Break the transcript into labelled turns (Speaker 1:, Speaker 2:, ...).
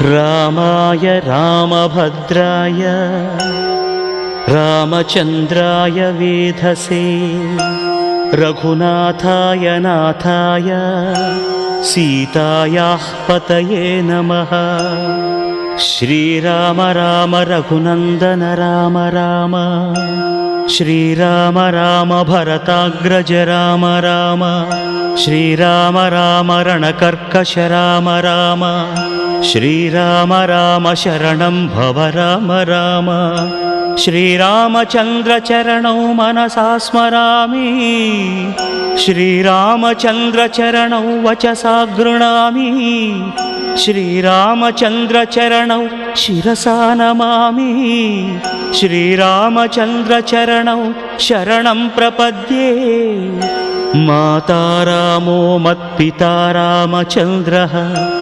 Speaker 1: रामाय रामभद्राय रामचन्द्राय वेधसे रघुनाथाय नाथाय सीतायाः पतये नमः। श्रीराम राम रघुनन्दन राम राम श्रीराम राम भरताग्रज राम राम श्रीराम राम रणकर्कश राम राम श्रीराम राम शरणं भव राम राम। श्रीरामचन्द्र चरणौ मनसा स्मरामि श्रीरामचन्द्र चरणौ वचसा गृह्णामि श्रीरामचन्द्र चरणौ शिरसा नमामि श्रीरामचन्द्र चरणौ शरणं प्रपद्ये। माता रामो मत्पिता रामचन्द्रः